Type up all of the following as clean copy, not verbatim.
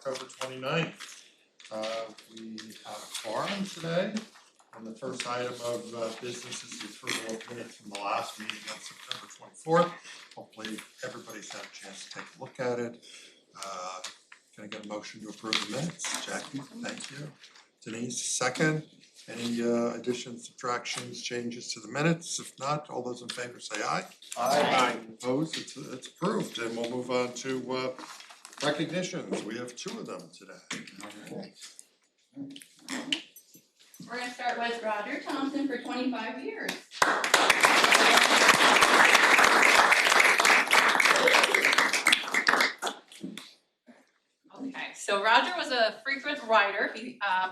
October 29th. We have a quorum today, and the first item of business is the approval of minutes from the last meeting on September 24th. Hopefully, everybody's had a chance to take a look at it. Can I get a motion to approve the minutes? Jackie, thank you. Denise, second. Any additions, subtractions, changes to the minutes? If not, all those in favor say aye. Aye. Opposed? It's approved, and we'll move on to recognitions. We have two of them today. Okay. We're gonna start with Roger Thompson for 25 years. Okay, so Roger was a frequent rider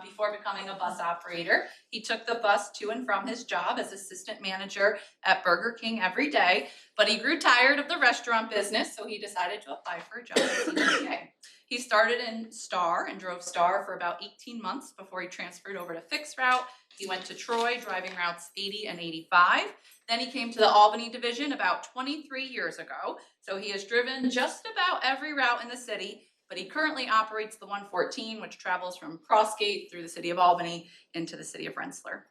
before becoming a bus operator. He took the bus to and from his job as assistant manager at Burger King every day, but he grew tired of the restaurant business, so he decided to apply for a job at CDTA. He started in Star and drove Star for about 18 months before he transferred over to Fixed Route. He went to Troy, driving routes 80 and 85. Then he came to the Albany division about 23 years ago. So he has driven just about every route in the city, but he currently operates the 114, which travels from Crossgate through the city of Albany into the city of Rensselaer.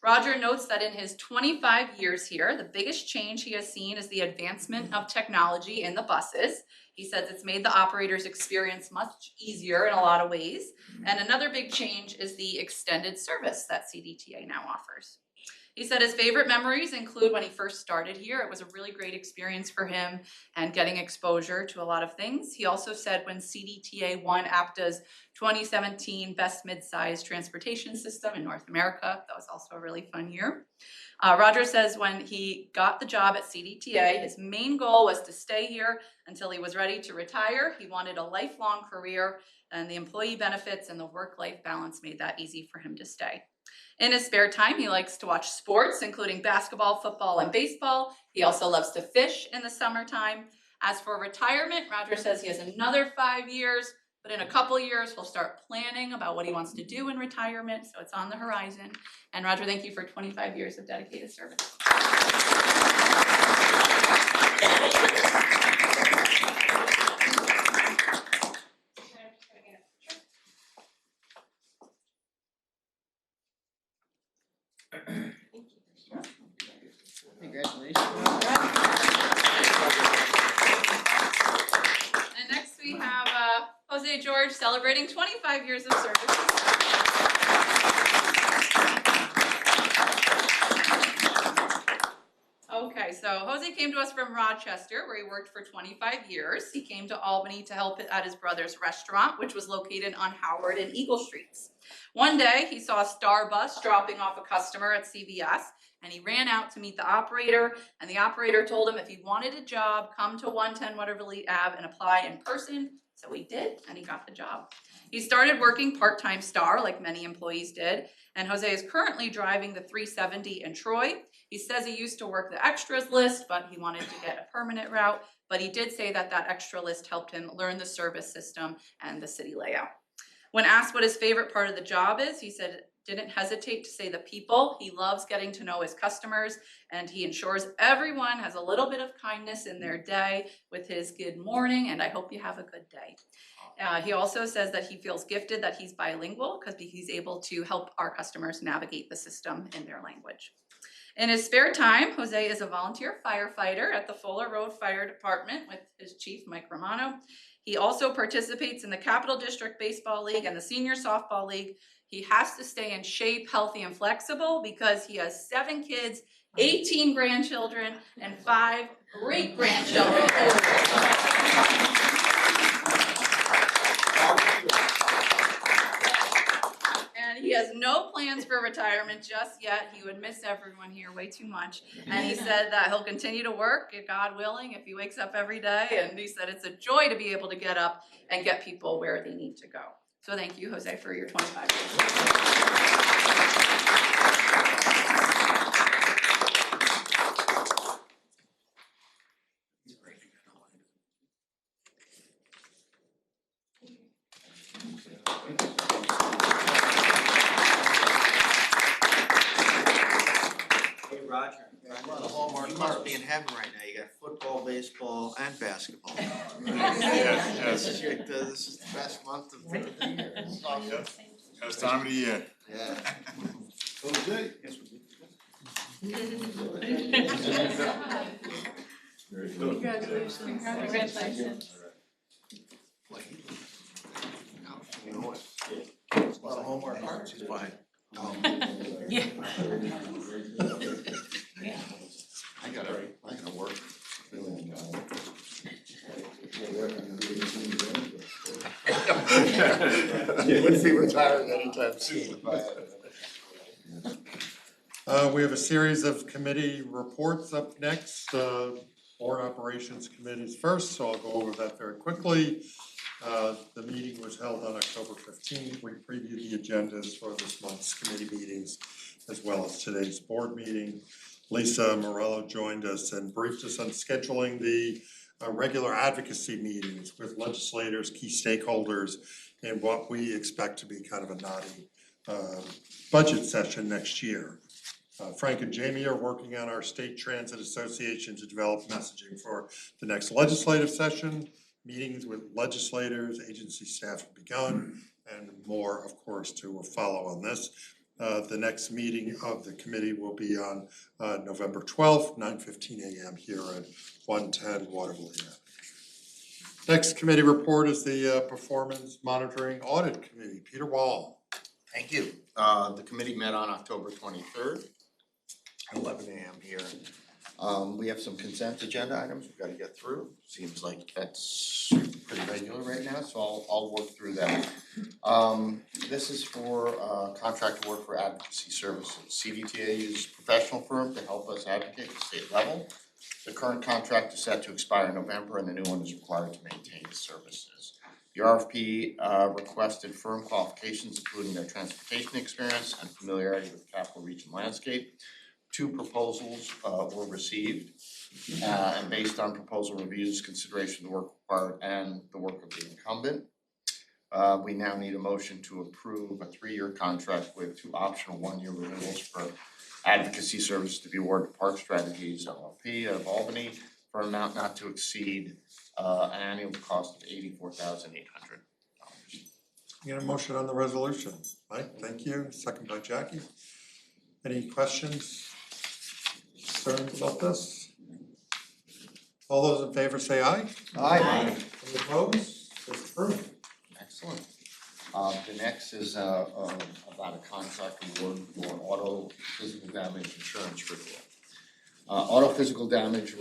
Roger notes that in his 25 years here, the biggest change he has seen is the advancement of technology in the buses. He says it's made the operator's experience much easier in a lot of ways. And another big change is the extended service that CDTA now offers. He said his favorite memories include when he first started here. It was a really great experience for him and getting exposure to a lot of things. He also said when CDTA won APTA's 2017 Best Mid-Size Transportation System in North America, that was also a really fun year. Roger says when he got the job at CDTA, his main goal was to stay here until he was ready to retire. He wanted a lifelong career, and the employee benefits and the work-life balance made that easy for him to stay. In his spare time, he likes to watch sports, including basketball, football, and baseball. He also loves to fish in the summertime. As for retirement, Roger says he has another 5 years, but in a couple years, he'll start planning about what he wants to do in retirement, so it's on the horizon. And Roger, thank you for 25 years of dedicated service. Congratulations. And next we have Jose George celebrating 25 years of service. Okay, so Jose came to us from Rochester, where he worked for 25 years. He came to Albany to help at his brother's restaurant, which was located on Howard and Eagle Streets. One day, he saw a Star bus dropping off a customer at CVS, and he ran out to meet the operator, and the operator told him if he wanted a job, come to 110 Waterville Ave and apply in person. So he did, and he got the job. He started working part-time Star, like many employees did, and Jose is currently driving the 370 in Troy. He says he used to work the extras list, but he wanted to get a permanent route. But he did say that that extra list helped him learn the service system and the city layout. When asked what his favorite part of the job is, he said didn't hesitate to say the people. He loves getting to know his customers, and he ensures everyone has a little bit of kindness in their day with his good morning, and I hope you have a good day. He also says that he feels gifted that he's bilingual because he's able to help our customers navigate the system in their language. In his spare time, Jose is a volunteer firefighter at the Fuller Road Fire Department with his chief, Mike Romano. He also participates in the Capital District Baseball League and the Senior Softball League. He has to stay in shape, healthy, and flexible because he has 7 kids, 18 grandchildren, and 5 great-grandchildren. And he has no plans for retirement just yet. He would miss everyone here way too much. And he said that he'll continue to work, God willing, if he wakes up every day. And he said it's a joy to be able to get up and get people where they need to go. So thank you, Jose, for your 25 years. Roger, you must be in heaven right now. You got football, baseball. baseball, and basketball. Yes. This is the best month of the year. It's awesome. Best time of the year. Yeah. Congratulations. Congratulations. You know what? A lot of homework parts, he's fine. Yeah. I gotta work. You wouldn't be retiring anytime soon if I had. We have a series of committee reports up next. Board Operations Committees first, so I'll go over that very quickly. The meeting was held on October 15th. We previewed the agendas for this month's committee meetings as well as today's board meeting. Lisa Morello joined us and briefed us on scheduling the regular advocacy meetings with legislators, key stakeholders, and what we expect to be kind of a naughty budget session next year. Frank and Jamie are working on our State Transit Association to develop messaging for the next legislative session. Meetings with legislators, agency staff have begun, and more, of course, to follow on this. The next meeting of the committee will be on November 12th, 9:15 a.m. here at 110 Waterville Ave. Next committee report is the Performance Monitoring Audit Committee. Peter Wall. Thank you. The committee met on October 23rd, 11 a.m. here. We have some consent agenda items we've got to get through. Seems like that's pretty regular right now, so I'll work through that. This is for contract award for advocacy services. CDTA uses a professional firm to help us advocate at the state level. The current contract is set to expire in November, and the new one is required to maintain the services. The RFP requested firm qualifications, including their transportation experience and familiarity with the Capital Region landscape. 2 proposals were received, and based on proposal reviews, consideration of the work required, and the work of the incumbent, we now need a motion to approve a 3-year contract with 2 optional 1-year renewals for advocacy services to be awarded to Park Strategies LLP of Albany for an amount not to exceed an annual cost of $84,800. You get a motion on the resolution. Mike, thank you. Second by Jackie. Any questions, concerns about this? All those in favor say aye. Aye. Any opposed? It's approved. Excellent. The next is about a contract award for auto physical damage insurance renewal. Auto physical damage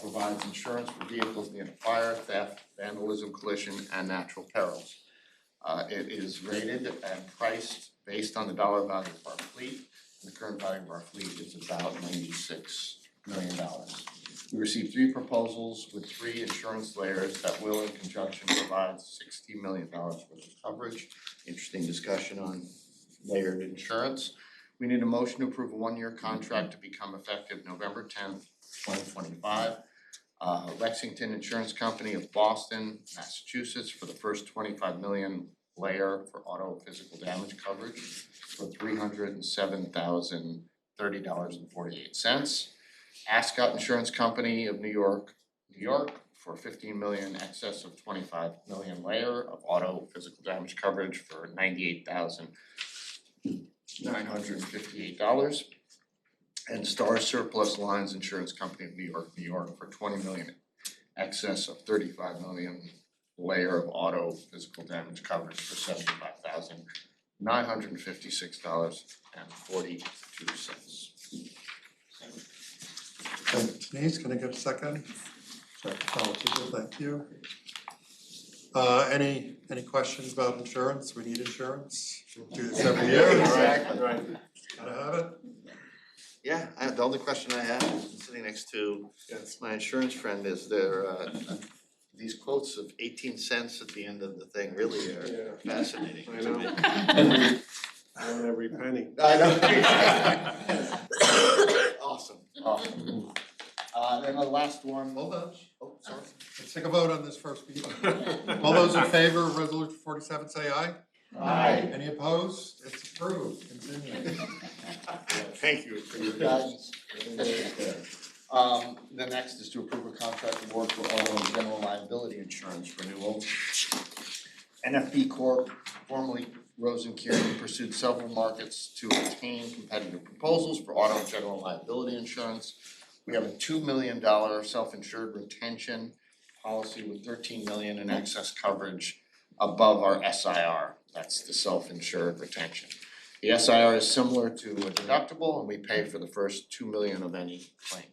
provides insurance for vehicles near fire, theft, vandalism, collision, and natural perils. It is rated and priced based on the dollar value of our fleet. The current value of our fleet is about $96 million. We received 3 proposals with 3 insurance layers that will, in conjunction, provide $60 million worth of coverage. Interesting discussion on layered insurance. We need a motion to approve a 1-year contract to become effective November 10th, 2025. Lexington Insurance Company of Boston, Massachusetts, for the first $25 million layer for auto physical damage coverage for $307,030.48. Ascot Insurance Company of New York for $15 million excess of $25 million layer of auto physical damage coverage for $98,958. And Star Surplus Lines Insurance Company of New York for $20 million excess of $35 million layer of auto physical damage coverage for $75,956.42. Denise, can I get a second? Thank you. Any questions about insurance? We need insurance. We do this every year. Exactly. Right. Gotta have it. Yeah, the only question I have is sitting next to my insurance friend is these quotes of 18 cents at the end of the thing really are fascinating. I know. I want every penny. I know. Awesome. Then the last one. Hold on. Oh, sorry. Let's take a vote on this first. All those in favor of resolution 47 say aye. Aye. Any opposed? It's approved. Continue. Thank you for your guidance. The next is to approve a contract award for auto and general liability insurance renewal. NFB Corp., formerly Rosen Kieran, pursued several markets to obtain competitive proposals for auto and general liability insurance. We have a $2 million self-insured retention policy with $13 million in excess coverage above our SIR. That's the self-insured retention. The SIR is similar to a deductible, and we pay for the first $2 million of any claim.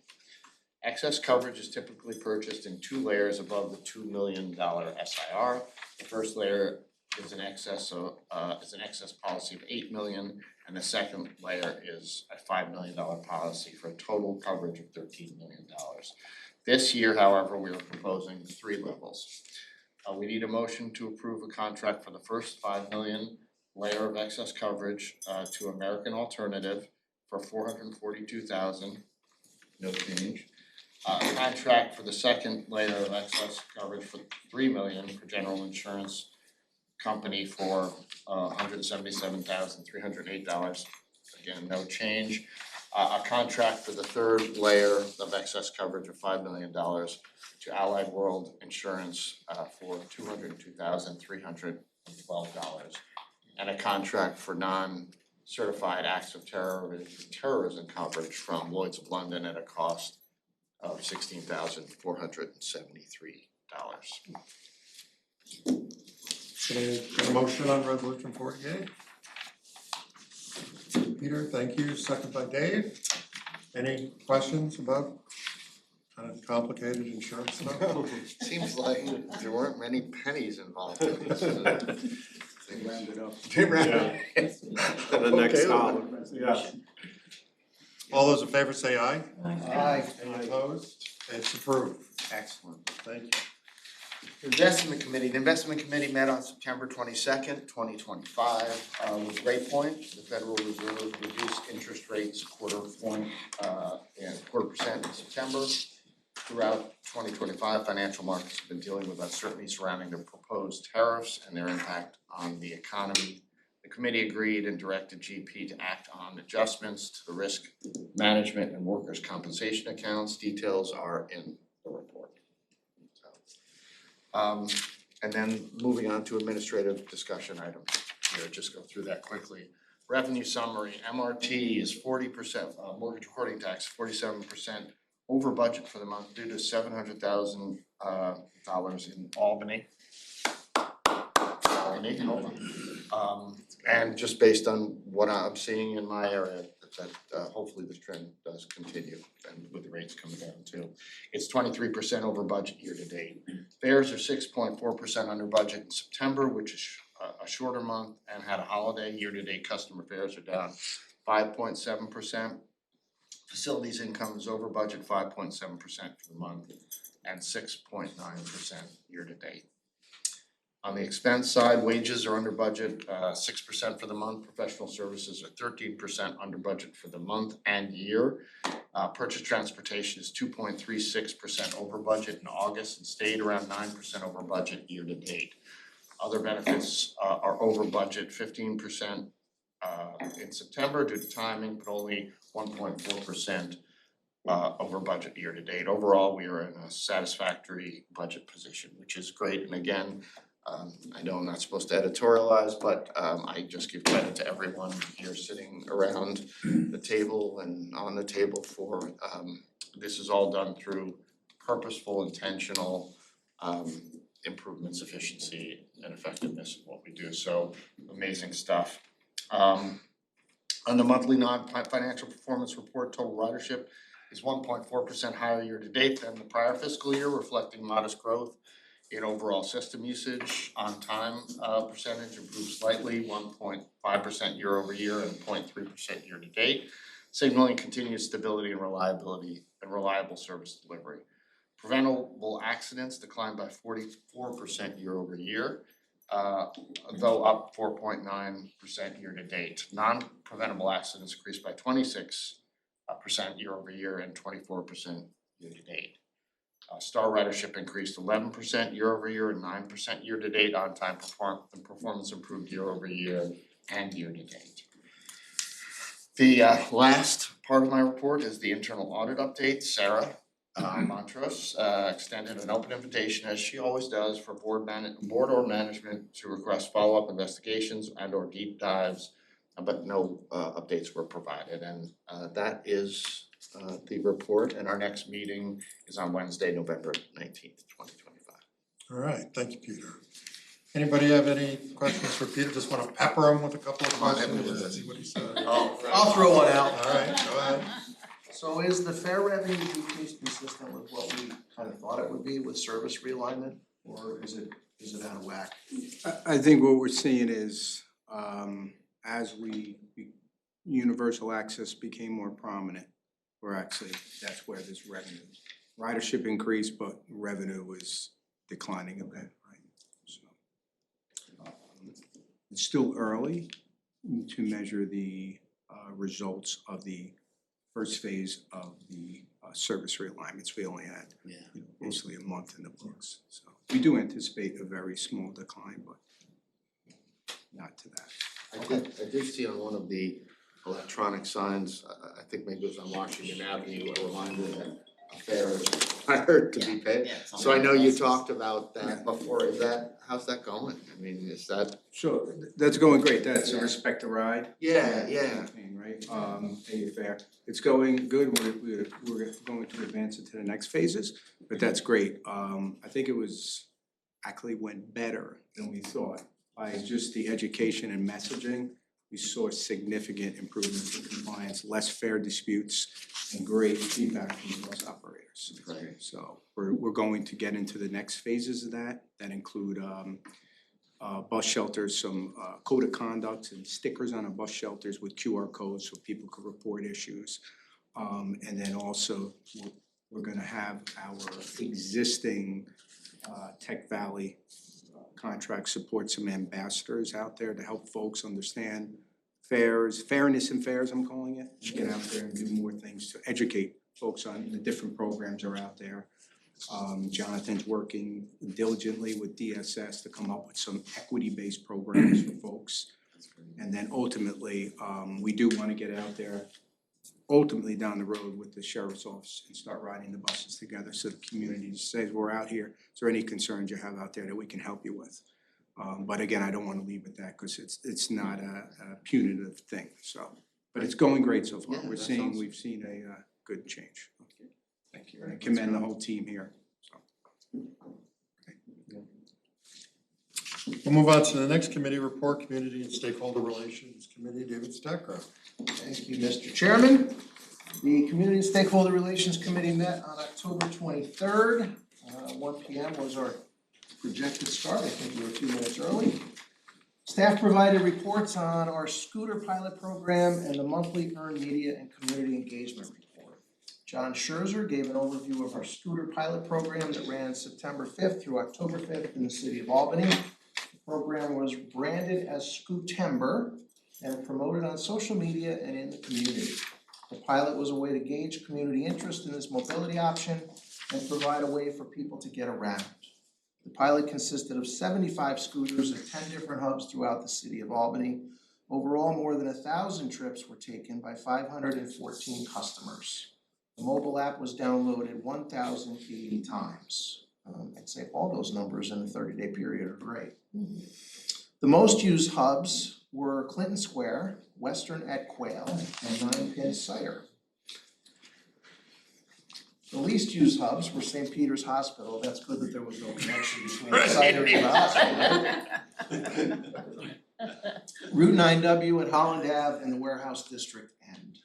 Excess coverage is typically purchased in 2 layers above the $2 million SIR. The first layer is an excess policy of $8 million, and the second layer is a $5 million policy for a total coverage of $13 million. This year, however, we are proposing 3 levels. We need a motion to approve a contract for the first $5 million layer of excess coverage to American Alternative for $442,000, no change. Contract for the second layer of excess coverage for $3 million for general insurance company for $177,308. Again, no change. A contract for the third layer of excess coverage of $5 million to Allied World Insurance for $202,312. And a contract for non-certified acts of terrorism coverage from Lloyd's of London at a cost of $16,473. Can I get a motion on resolution 48? Peter, thank you, second by Dave. Any questions about kind of complicated insurance stuff? Seems like there weren't many pennies involved in this. They rounded up. They rounded. To the next column, yeah. All those in favor say aye. Aye. Any opposed? It's approved. Excellent. Thank you. Investment Committee, the Investment Committee met on September 22nd, 2025, with Great Point. The Federal Reserve reduced interest rates quarter percent in September. Throughout 2025, financial markets have been dealing with uncertainty surrounding the proposed tariffs and their impact on the economy. The committee agreed and directed GP to act on adjustments to the risk management and workers' compensation accounts. Details are in the report. And then moving on to administrative discussion items here, just go through that quickly. Revenue summary, MRT is 40%, mortgage recording tax 47% over budget for the month due to $700,000 in Albany. And just based on what I'm seeing in my area, that hopefully this trend does continue and with the rates coming down too. It's 23% over budget year to date. Fares are 6.4% under budget in September, which is a shorter month and had a holiday. Year to date customer fares are down 5.7%. Facilities income is over budget 5.7% for the month and 6.9% year to date. On the expense side, wages are under budget 6% for the month. Professional services are 13% under budget for the month and year. Purchase transportation is 2.36% over budget in August and stayed around 9% over budget year to date. Other benefits are over budget 15% in September due to timing, but only 1.4% over budget year to date. Overall, we are in a satisfactory budget position, which is great. And again, I know I'm not supposed to editorialize, but I just give credit to everyone here sitting around the table and on the table for this is all done through purposeful, intentional improvements, efficiency and effectiveness of what we do. So amazing stuff. On the monthly non-financial performance report, total ridership is 1.4% higher year to date than the prior fiscal year, reflecting modest growth in overall system usage. On time percentage improved slightly, 1.5% year over year and 0.3% year to date, signaling continued stability and reliability and reliable service delivery. Preventable accidents declined by 44% year over year, though up 4.9% year to date. Non-preventable accidents increased by 26% year over year and 24% year to date. Star ridership increased 11% year over year and 9% year to date. On-time performance improved year over year and year to date. The last part of my report is the internal audit update. Sarah Montrose extended an open invitation, as she always does, for board or management to request follow-up investigations and or deep dives, but no updates were provided. And that is the report, and our next meeting is on Wednesday, November 19th, 2025. All right, thank you, Peter. Anybody have any questions for Peter? Just wanna pepper him with a couple of Come on, questions, everyone. and see what he says. I'll throw one out. All right, go ahead. So is the fair revenue decrease consistent with what we kind of thought it would be with service realignment, or is it out of whack? I think what we're seeing is, as universal access became more prominent, that's where this revenue, ridership increased, but revenue was declining a bit, right? So, it's still early to measure the results of the first phase of the service realignments. We only had mostly a month in the books, so we do anticipate a very small decline, but not to that. I did see on one of the electronic signs, I think maybe it was on Washington Avenue, a reminder that a fare is required to be paid. So I know you talked about that before. How's that going? I mean, is that? So that's going great. That's a respect to ride. Yeah. Campaign, right? Pay your fare. It's going good. We're going to advance it to the next phases, but that's great. I think it actually went better than we thought. By just the education and messaging, we saw significant improvements in compliance, less fare disputes, and great feedback from the bus operators. Right. So we're going to get into the next phases of that include bus shelters, some code of conduct and stickers on our bus shelters with QR codes so people could report issues. And then also we're gonna have our existing Tech Valley contract support some ambassadors out there to help folks understand fairness in fares, I'm calling it. Get out there and do more things to educate folks on the different programs that are out there. Jonathan's working diligently with DSS to come up with some equity-based programs for folks. And then ultimately, we do wanna get out there ultimately down the road with the sheriff's office and start riding the buses together so the community says, we're out here, is there any concerns you have out there that we can help you with? But again, I don't wanna leave with that because it's not a punitive thing, so. But it's going great so far. Yeah, We've that's seen awesome. a good change. Thank you. I commend the whole team here, so. We'll move on to the next committee report, Community and Stakeholder Relations Committee, David Stackrow. Thank you, Mr. Chairman. The Community and Stakeholder Relations Committee met on October 23rd. 1 p.m. was our projected start. I think we were 2 minutes early. Staff provided reports on our scooter pilot program and the monthly earned media and community engagement report. John Scherzer gave an overview of our scooter pilot program that ran September 5th through October 5th in the city of Albany. The program was branded as Scootember and promoted on social media and in the community. The pilot was a way to gauge community interest in this mobility option and provide a way for people to get around. The pilot consisted of 75 scooters at 10 different hubs throughout the city of Albany. Overall, more than 1,000 trips were taken by 514 customers. The mobile app was downloaded 1,080 times. I'd say all those numbers in a 30-day period are great. The most used hubs were Clinton Square, Western at Quail, and 9 Pin Cider. The least used hubs were St. Peter's Hospital. That's good that there was no connection between the cider and the hospital. Route 9W at Holland Ave and the Warehouse District End.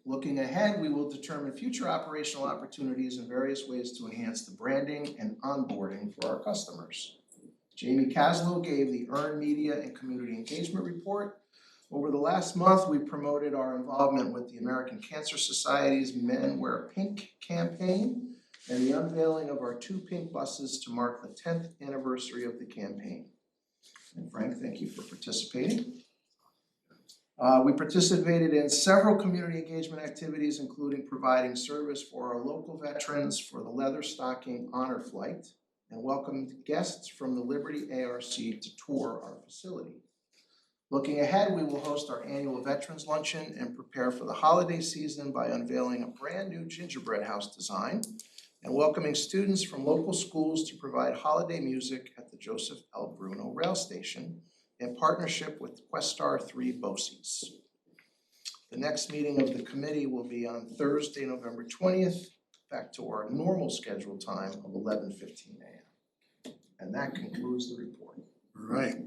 Looking ahead, we will determine future operational opportunities and various ways to enhance the branding and onboarding for our customers. Jamie Caslow gave the Earned Media and Community Engagement Report. Over the last month, we promoted our involvement with the American Cancer Society's Men Wear Pink campaign and the unveiling of our 2 pink buses to mark the 10th anniversary of the campaign. And Frank, thank you for participating. We participated in several community engagement activities, including providing service for our local veterans for the Leather Stocking Honor Flight and welcomed guests from the Liberty ARC to tour our facility. Looking ahead, we will host our annual Veterans Luncheon and prepare for the holiday season by unveiling a brand new gingerbread house design and welcoming students from local schools to provide holiday music at the Joseph L. Bruno Rail Station in partnership with Questar 3 BOCES. The next meeting of the committee will be on Thursday, November 20th, back to our normal scheduled time of 11:15 a.m. And that concludes the report. All right.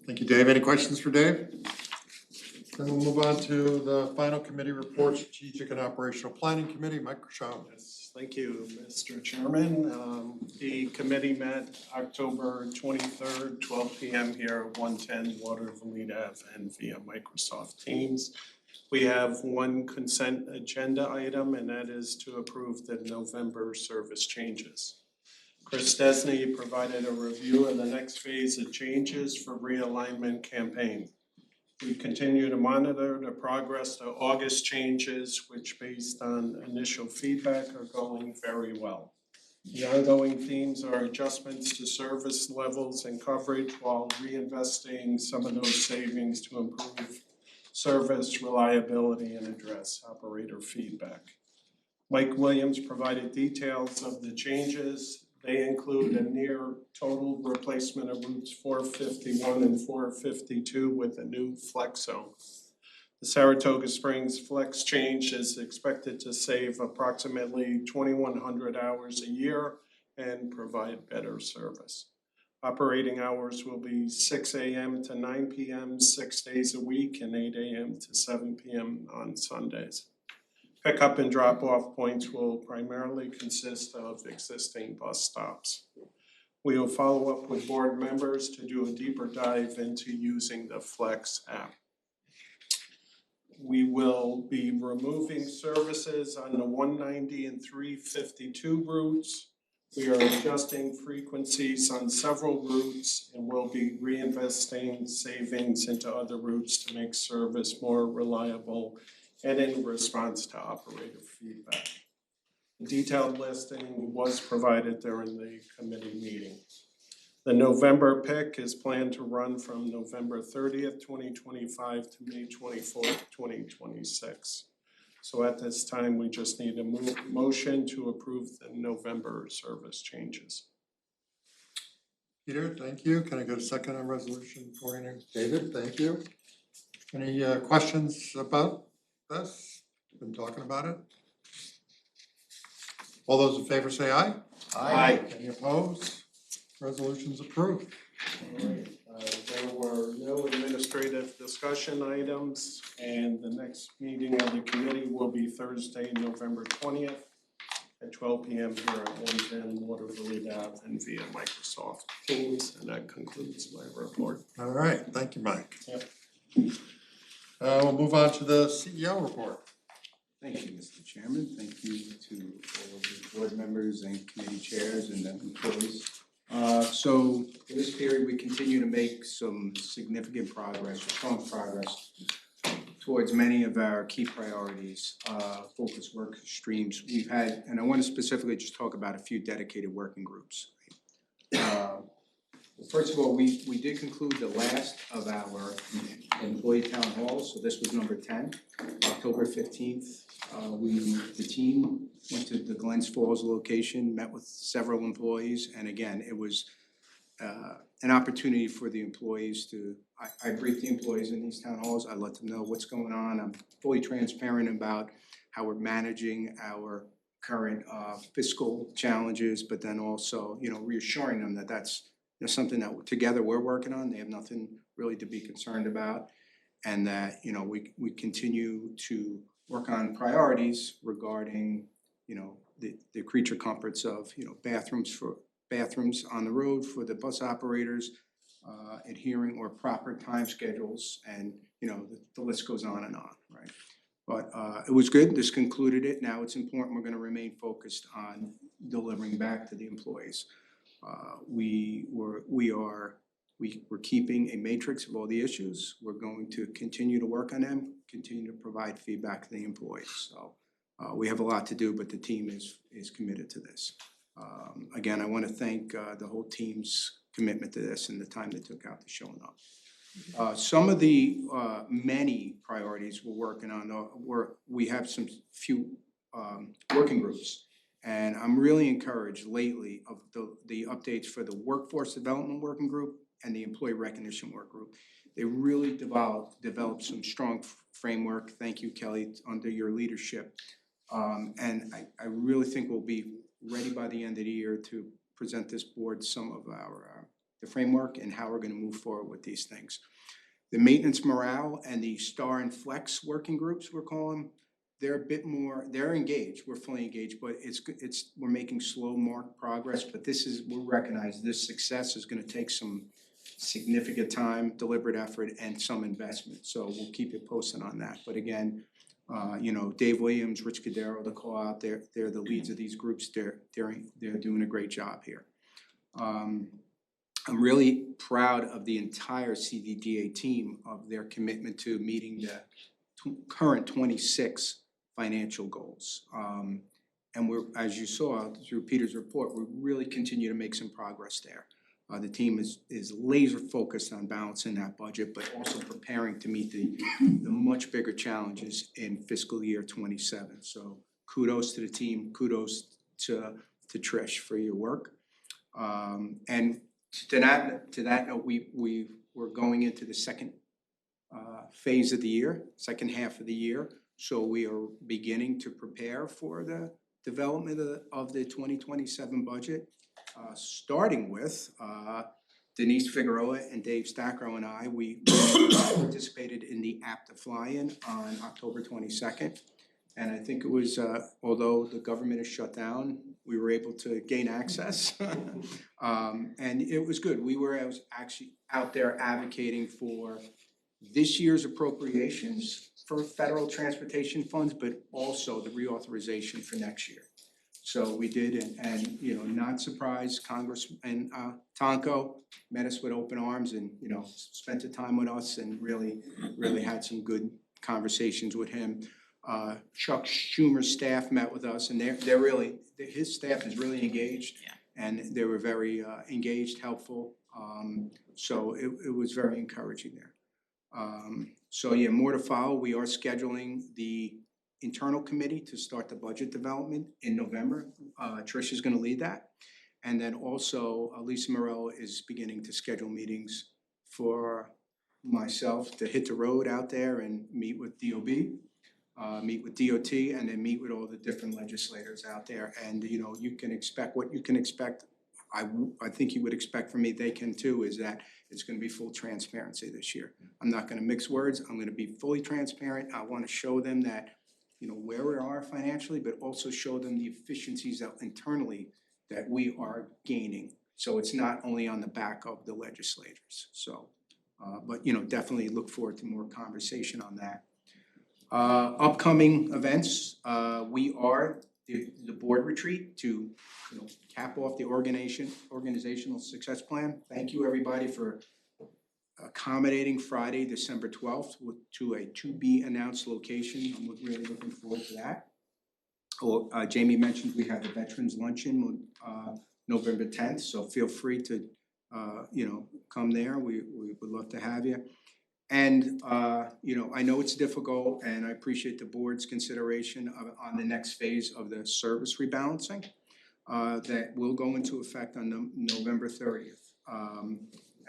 Thank you, Dave. Any questions for Dave? Then we'll move on to the final committee report, Strategic and Operational Planning Committee, Mike Rashawn. Yes, thank you, Mr. Chairman. The committee met October 23rd, 12 p.m. here at 110 Waterville Ave and via Microsoft Teams. We have one consent agenda item, and that is to approve the November service changes. Chris Desney provided a review of the next phase of changes for realignment campaign. We continue to monitor the progress to August changes, which based on initial feedback are going very well. The ongoing themes are adjustments to service levels and coverage while reinvesting some of those savings to improve service, reliability, and address operator feedback. Mike Williams provided details of the changes. They include a near total replacement of routes 451 and 452 with a new flex zone. The Saratoga Springs flex change is expected to save approximately 2,100 hours a year and provide better service. Operating hours will be 6 a.m. to 9 p.m. 6 days a week and 8 a.m. to 7 p.m. on Sundays. Pickup and drop-off points will primarily consist of existing bus stops. We will follow up with board members to do a deeper dive into using the Flex app. We will be removing services on the 190 and 352 routes. We are adjusting frequencies on several routes and will be reinvesting savings into other routes to make service more reliable and in response to operator feedback. A detailed listing was provided during the committee meeting. The November pick is planned to run from November 30th, 2025 to May 24th, 2026. So at this time, we just need a motion to approve the November service changes. Peter, thank you. Can I get a second on resolution 49? David, thank you. Any questions about this? Been talking about it? All those in favor say aye. Aye. Any opposed? Resolution's approved. All right, there were no administrative discussion items, and the next meeting of the committee will be Thursday, November 20th at 12 p.m. here at 110 Waterville Ave and via Microsoft Teams, and that concludes my report. All right, thank you, Mike. Yep. We'll move on to the CEO report. Thank you, Mr. Chairman. Thank you to all of the board members and committee chairs and the employees. So for this period, we continue to make some significant progress, strong progress towards many of our key priorities, focus work streams. We've had, and I want to specifically just talk about a few dedicated working groups. First of all, we did conclude the last of our employee town halls, so this was number 10, October 15th. The team went to the Glens Falls location, met with several employees, and again, it was an opportunity for the employees to, I brief the employees in these town halls, I let them know what's going on. I'm fully transparent about how we're managing our current fiscal challenges, but then also, reassuring them that that's something that together we're working on. They have nothing really to be concerned about, and that we continue to work on priorities regarding the creature comforts of bathrooms on the road for the bus operators, adhering or proper time schedules, and the list goes on and on, right? But it was good. This concluded it. Now it's important we're going to remain focused on delivering back to the employees. We're keeping a matrix of all the issues. We're going to continue to work on them, continue to provide feedback to the employees. So we have a lot to do, but the team is committed to this. Again, I want to thank the whole team's commitment to this and the time they took out to showing up. Some of the many priorities we're working on, we have some few working groups. And I'm really encouraged lately of the updates for the Workforce Development Working Group and the Employee Recognition Work Group. They really developed some strong framework. Thank you, Kelly, under your leadership. And I really think we'll be ready by the end of the year to present this board some of our the framework and how we're gonna move forward with these things. The maintenance morale and the Star and Flex working groups, we're calling, they're a bit more, they're engaged, we're fully engaged, but we're making slow progress, but we recognize this success is gonna take some significant time, deliberate effort, and some investment, so we'll keep you posted on that. But again, Dave Williams, Rich Cadero, the co-op, they're the leads of these groups, they're doing a great job here. I'm really proud of the entire CDTA team of their commitment to meeting the current 26 financial goals. And we're, as you saw through Peter's report, we really continue to make some progress there. The team is laser focused on balancing that budget, but also preparing to meet the much bigger challenges in fiscal year 27. So kudos to the team, kudos to Trish for your work. And to that note, we're going into the second phase of the year, second half of the year. So we are beginning to prepare for the development of the 2027 budget. Starting with Denise Figueroa and Dave Stackrow and I, we participated in the APTA fly-in on October 22nd. And I think it was, although the government is shut down, we were able to gain access. And it was good. I was actually out there advocating for this year's appropriations for federal transportation funds, but also the reauthorization for next year. So we did, and not surprised, Congressman Tonko met us with open arms and, spent the time with us and really had some good conversations with him. Chuck Schumer's staff met with us, and his staff is really engaged. Yeah. And they were very engaged, helpful. So it was very encouraging there. So yeah, more to follow. We are scheduling the internal committee to start the budget development in November. Trish is gonna lead that. And then also Lisa Morello is beginning to schedule meetings for myself to hit the road out there and meet with DOB, meet with DOT, and then meet with all the different legislators out there. And you can expect what you can expect. I think you would expect from me, they can too, is that it's gonna be full transparency this year. I'm not gonna mix words, I'm gonna be fully transparent. I wanna show them that where we are financially, but also show them the efficiencies that internally that we are gaining. So it's not only on the back of the legislators. So, but definitely look forward to more conversation on that. Upcoming events, we are the board retreat to cap off the organizational success plan. Thank you everybody for accommodating Friday, December 12th to a to-be announced location. I'm really looking forward to that. Jamie mentioned we have the Veterans Luncheon November 10th, so feel free to come there. We would love to have you. And I know it's difficult, and I appreciate the board's consideration on the next phase of the service rebalancing that will go into effect on November 30th.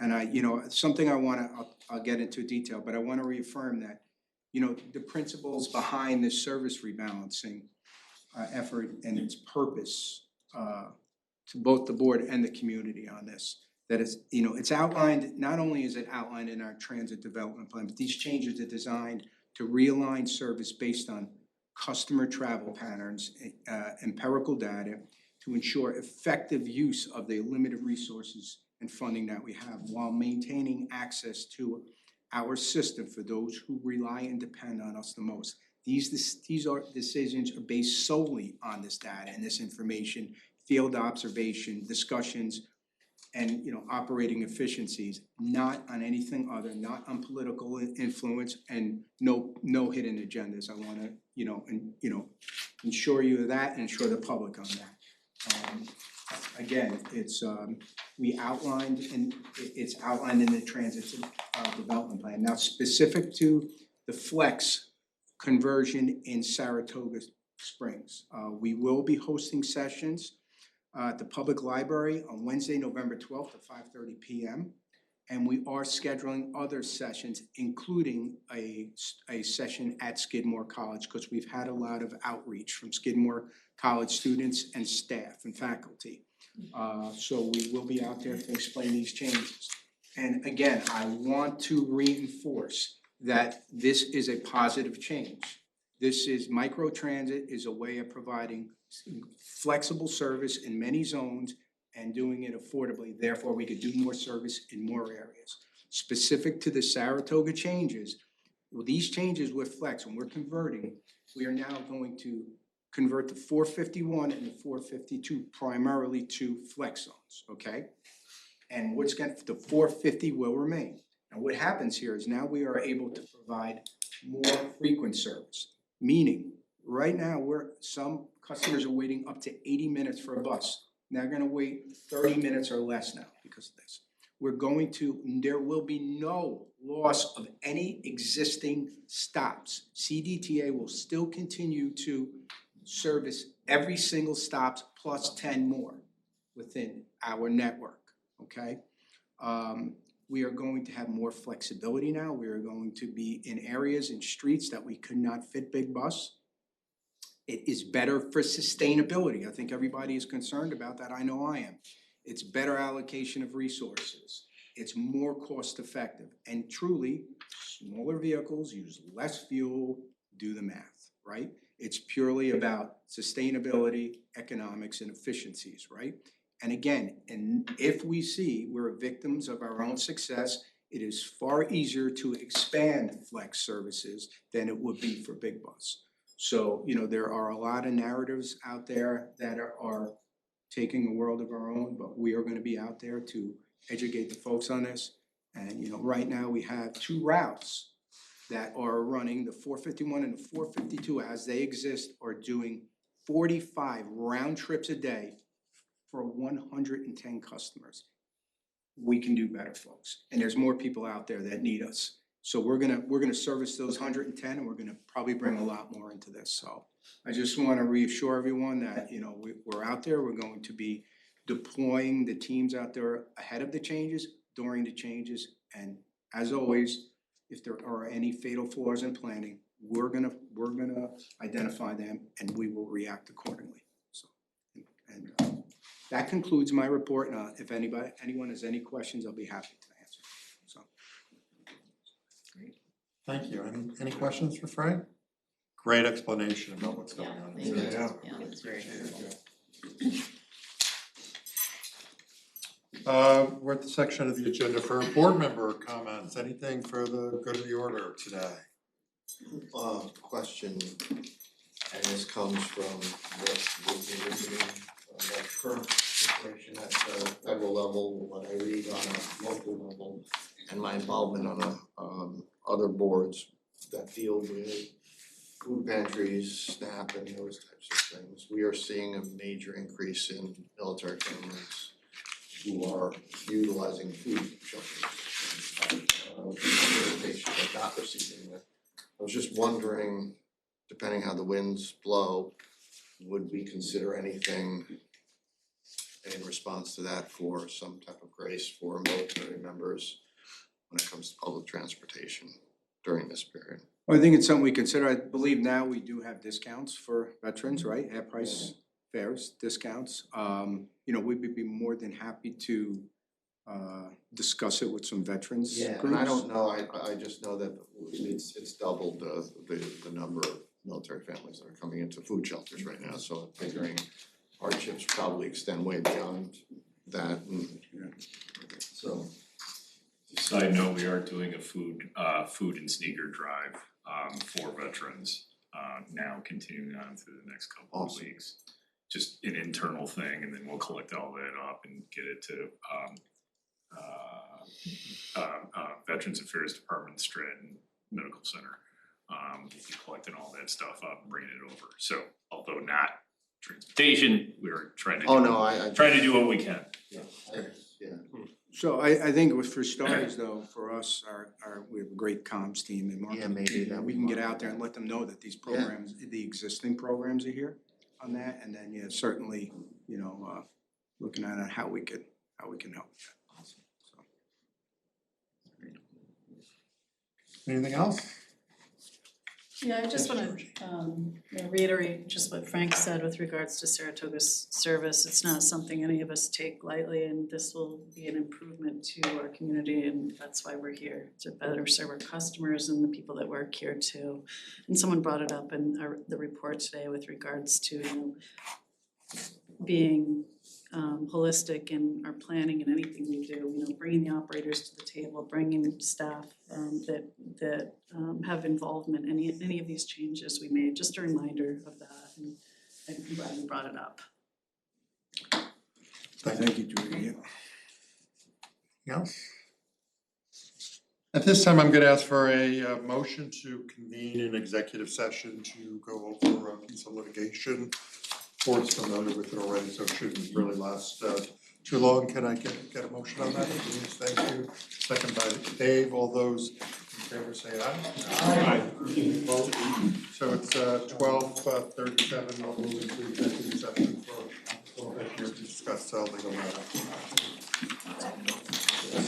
And something I'll get into detail, but I want to reaffirm that, the principles behind this service rebalancing effort and its purpose to both the board and the community on this. That is, it's outlined, not only is it outlined in our transit development plan, but these changes are designed to realign service based on customer travel patterns, empirical data, to ensure effective use of the limited resources and funding that we have while maintaining access to our system for those who rely and depend on us the most. These decisions are based solely on this data and this information, field observation, discussions, and operating efficiencies, not on anything other, not on political influence, and no hidden agendas. I want to ensure you of that and ensure the public on that. Again, it's outlined in the transit development plan. Now, specific to the flex conversion in Saratoga Springs, we will be hosting sessions at the public library on Wednesday, November 12th at 5:30 p.m. And we are scheduling other sessions, including a session at Skidmore College, because we've had a lot of outreach from Skidmore College students and staff and faculty. So we will be out there to explain these changes. And again, I want to reinforce that this is a positive change. This is, microtransit is a way of providing flexible service in many zones and doing it affordably, therefore we could do more service in more areas. Specific to the Saratoga changes, well, these changes with flex, when we're converting, we are now going to convert the 451 and the 452 primarily to flex zones, okay? And the 450 will remain. And what happens here is now we are able to provide more frequent service, meaning right now some customers are waiting up to 80 minutes for a bus. Now they're gonna wait 30 minutes or less now because of this. There will be no loss of any existing stops. CDTA will still continue to service every single stops plus 10 more within our network, okay? We are going to have more flexibility now. We are going to be in areas and streets that we could not fit big bus. It is better for sustainability. I think everybody is concerned about that. I know I am. It's better allocation of resources. It's more cost effective. And truly, smaller vehicles use less fuel, do the math, right? It's purely about sustainability, economics, and efficiencies, right? And again, if we see we're victims of our own success, it is far easier to expand flex services than it would be for big bus. So, there are a lot of narratives out there that are taking a world of our own, but we are gonna be out there to educate the folks on this. And, right now we have 2 routes that are running, the 451 and the 452 as they exist, are doing 45 round trips a day for 110 customers. We can do better, folks, and there's more people out there that need us. So we're gonna service those 110, and we're gonna probably bring a lot more into this. So I just wanna reassure everyone that, we're out there, we're going to be deploying the teams out there ahead of the changes, during the changes, and as always, if there are any fatal flaws in planning, we're gonna identify them and we will react accordingly. So, and that concludes my report. If anyone has any questions, I'll be happy to answer. So. Thank you. Any questions for Frank? Great explanation about what's going on. Thank you. Yeah. Yeah, that's very helpful. We're at the section of the agenda for board member comments. Anything for the good of the order today? Question, and this comes from what we're doing, the current situation at the federal level, what I read on a local level, and my involvement on other boards that deal with food pantries, SNAP, and those types of things. We are seeing a major increase in military families who are utilizing food shelters. Patients are not receiving it. I was just wondering, depending how the winds blow, would we consider anything in response to that for some type of grace for military members when it comes to public transportation during this period? Well, I think it's something we consider. I believe now we do have discounts for veterans, right? Half price fares, discounts. We'd be more than happy to discuss it with some veterans groups. And I don't know, I just know that it's doubled the number of military families that are coming into food shelters right now, so I'm figuring hardships probably extend way beyond that, and so. Side note, we are doing a food and sneaker drive for veterans now, continuing on through the next couple of weeks. Just an internal thing, and then we'll collect all that up and get it to Veterans Affairs Department, Stratton Medical Center. We'll be collecting all that stuff up and bringing it over. So although not transportation, we're trying to do what we can. Yeah. So I think with, for starters though, for us, we have a great comms team and marketing. maybe that We can get out there and let them know that these programs, the existing programs are here on that, and then, yeah, certainly, looking at how we can help. So. Anything else? Yeah, I just wanna reiterate just what Frank said with regards to Saratoga's service. It's not something any of us take lightly, and this will be an improvement to our community, and that's why we're here, to better serve our customers and the people that work here too. And someone brought it up in the report today with regards to, being holistic in our planning and anything we do, bringing the operators to the table, bringing staff that have involvement in any of these changes we made, just a reminder of that, and I'm glad you brought it up. Thank you, Julie. Anything else? At this time, I'm gonna ask for a motion to convene an executive session to go over a piece of litigation. Board's familiar with it already, so it shouldn't really last too long. Can I get a motion on that? Denise, thank you. Second by Dave. All those in favor say aye. Aye. Opposed? So it's 12:37. We'll move into executive session for a little bit here to discuss legal matter.